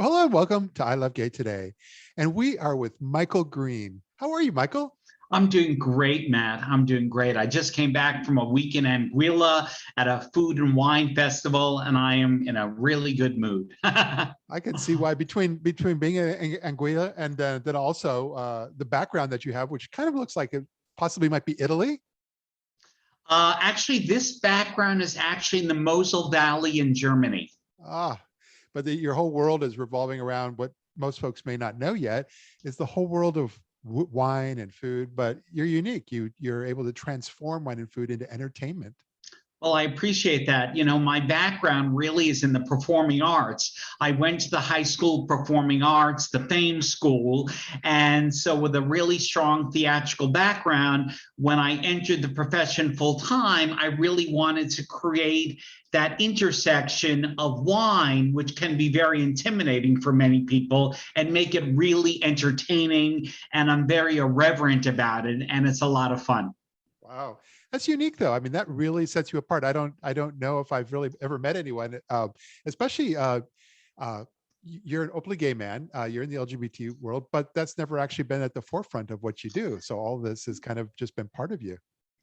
Well, hello and welcome to I Love Gay today. And we are with Michael Green. How are you, Michael? I'm doing great, Matt. I'm doing great. I just came back from a week in Anguilla at a food and wine festival, and I am in a really good mood. I can see why between being in Anguilla and then also the background that you have, which kind of looks like it possibly might be Italy. Actually, this background is actually in the Mosel Valley in Germany. Ah, but your whole world is revolving around what most folks may not know yet is the whole world of wine and food. But you're unique. You're able to transform wine and food into entertainment. Well, I appreciate that. You know, my background really is in the performing arts. I went to the High School of Performing Arts, the Fame School. And so, with a really strong theatrical background, when I entered the profession full time, I really wanted to create that intersection of wine, which can be very intimidating for many people, and make it really entertaining. And I'm very irreverent about it. And it's a lot of fun. Wow, that's unique, though. I mean, that really sets you apart. I don't know if I've really ever met anyone, especially you're an openly gay man. You're in the LGBT world, but that's never actually been at the forefront of what you do. So all this has kind of just been part of you.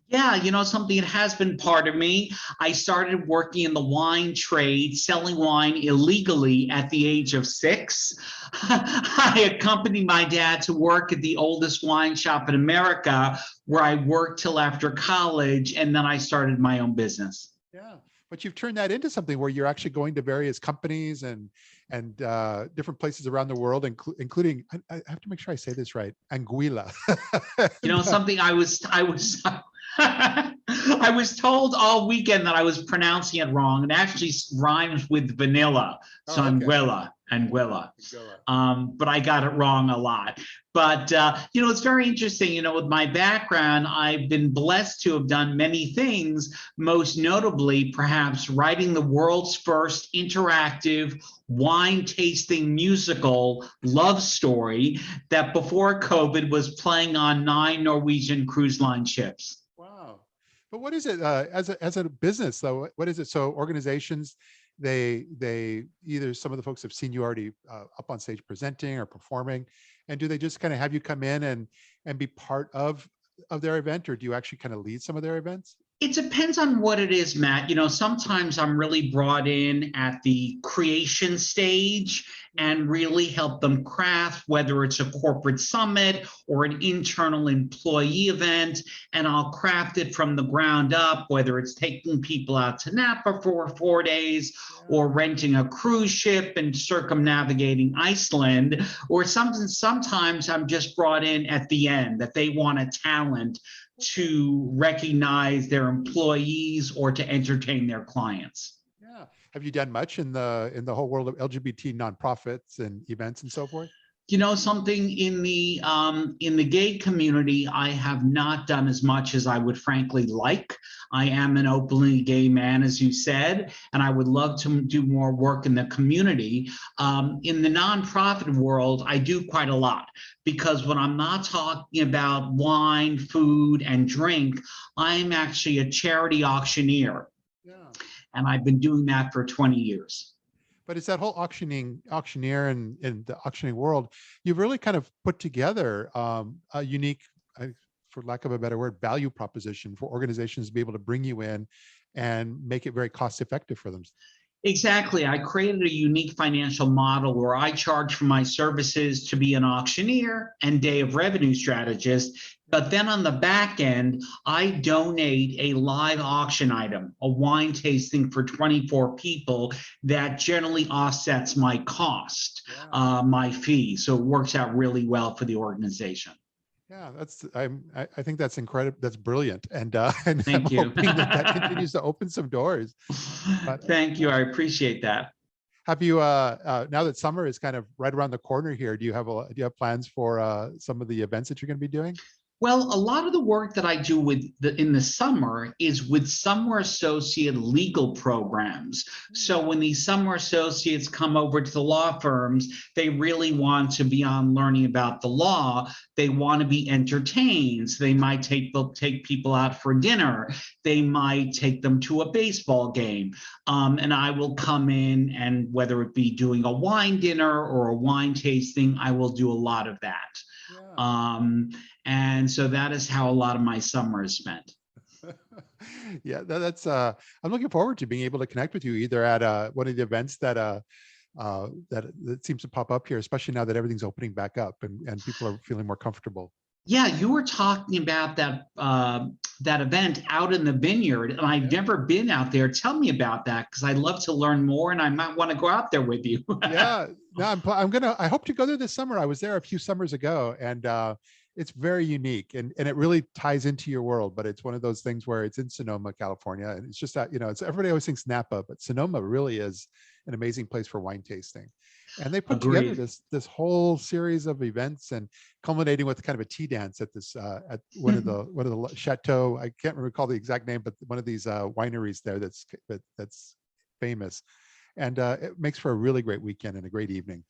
Yeah, you know, something that has been part of me. I started working in the wine trade, selling wine illegally at the age of 6. I accompanied my dad to work at the oldest wine shop in America, where I worked till after college, and then I started my own business. Yeah, but you've turned that into something where you're actually going to various companies and different places around the world, including I have to make sure I say this right, Anguilla. You know, something I was I was told all weekend that I was pronouncing it wrong. It actually rhymes with vanilla, so Oh, okay. Anguilla. Anguilla. But I got it wrong a lot. But you know, it's very interesting. You know, with my background, I've been blessed to have done many things. Most notably, perhaps writing the world's first interactive wine tasting musical love story that before COVID was playing on 9 Norwegian cruise line ships. Wow. But what is it as a business though? What is it? So organizations, they either some of the folks have seen you already up on stage presenting or performing, and do they just kind of have you come in and be part of their event, or do you actually kind of lead some of their events? It depends on what it is, Matt. You know, sometimes I'm really brought in at the creation stage and really help them craft, whether it's a corporate summit or an internal employee event, and I'll craft it from the ground up, whether it's taking people out to Napa for 4 days Yeah. or renting a cruise ship and circumnavigating Iceland, or something. Sometimes I'm just brought in at the end that they want a talent to recognize their employees or to entertain their clients. Yeah. Have you done much in the whole world of LGBT nonprofits and events and so forth? You know, something in the gay community, I have not done as much as I would frankly like. I am an openly gay man, as you said, and I would love to do more work in the community. In the nonprofit world, I do quite a lot, because when I'm not talking about wine, food, and drink, I'm actually a charity auctioneer, Yeah. and I've been doing that for 20 years. But it's that whole auctioneer and in the auctioning world, you've really kind of put together a unique, for lack of a better word, value proposition for organizations to be able to bring you in and make it very cost effective for them. Exactly. I created a unique financial model where I charge for my services to be an auctioneer and day of revenue strategist. But then on the back end, I donate a live auction item, a wine tasting for 24 people that generally offsets my cost, Yeah. my fee. So it works out really well for the organization. Yeah, I think that's incredible. That's brilliant, and I'm Thank you. hoping that continues to open some doors. But Thank you. I appreciate that. have you now that summer is kind of right around the corner here? Do you have plans for some of the events that you're going to be doing? Well, a lot of the work that I do in the summer is with summer associate legal programs. So when these summer associates come over to the law firms, they really want to be on learning about the law. They want to be entertained. So they might take people out for dinner. They might take them to a baseball game. And I will come in, and whether it be doing a wine dinner or a wine tasting, I will do a lot of that. Yeah. And so that is how a lot of my summer is spent. Yeah, that's I'm looking forward to being able to connect with you either at one of the events that that seems to pop up here, especially now that everything's opening back up and people are feeling more comfortable. Yeah, you were talking about that event out in the vineyard, and I've Yeah. never been out there. Tell me about that, because I'd love to learn more, and I might want to go out there with you. Yeah, no, I hope to go there this summer. I was there a few summers ago, and it's very unique, and it really ties into your world. But it's one of those things where it's in Sonoma, California, and it's just that, it's everybody always thinks Napa, but Sonoma really is an amazing place for wine tasting. And they put together Agreed. this whole series of events, and culminating with kind of a tea dance at this at one of the chateau. I can't recall the exact name, but one of these wineries there that's famous. And it makes for a really great weekend and a great evening.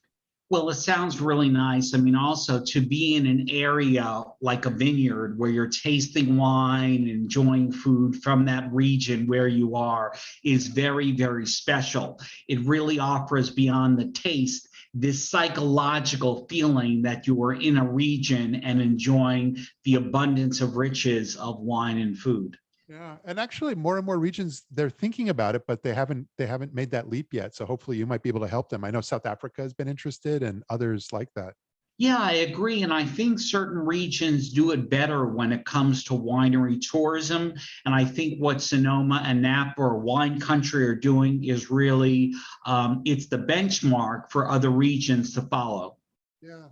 Well, it sounds really nice. I mean, also to be in an area like a vineyard where you're tasting wine, enjoying food from that region where you are is very, very special. It really offers beyond the taste this psychological feeling that you are in a region and enjoying the abundance of riches of wine and food. Yeah, and actually more and more regions, they're thinking about it, but they haven't made that leap yet. So hopefully you might be able to help them. I know South Africa has been interested and others like that. Yeah, I agree. And I think certain regions do it better when it comes to winery tourism. And I think what Sonoma and Napa or wine country are doing is really, it's the benchmark for other regions to follow. Yeah.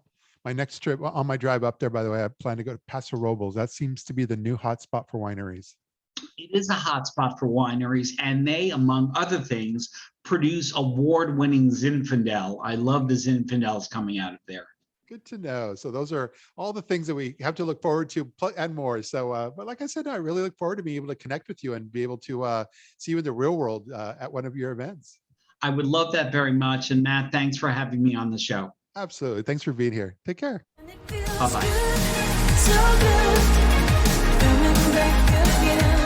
My next trip on my drive up there, by the way, I plan to go to Paso Robles. That seems to be the new hotspot for wineries. It is a hotspot for wineries, and they, among other things, produce award-winning Zinfandel. I love the Zinfandels coming out of there. Good to know. So those are all the things that we have to look forward to and more. So, but like I said, I really look forward to being able to connect with you and be able to see you in the real world at one of your events. I would love that very much. And Matt, thanks for having me on the show. Absolutely. Thanks for being here. Take care. Bye-bye. So good, coming back again.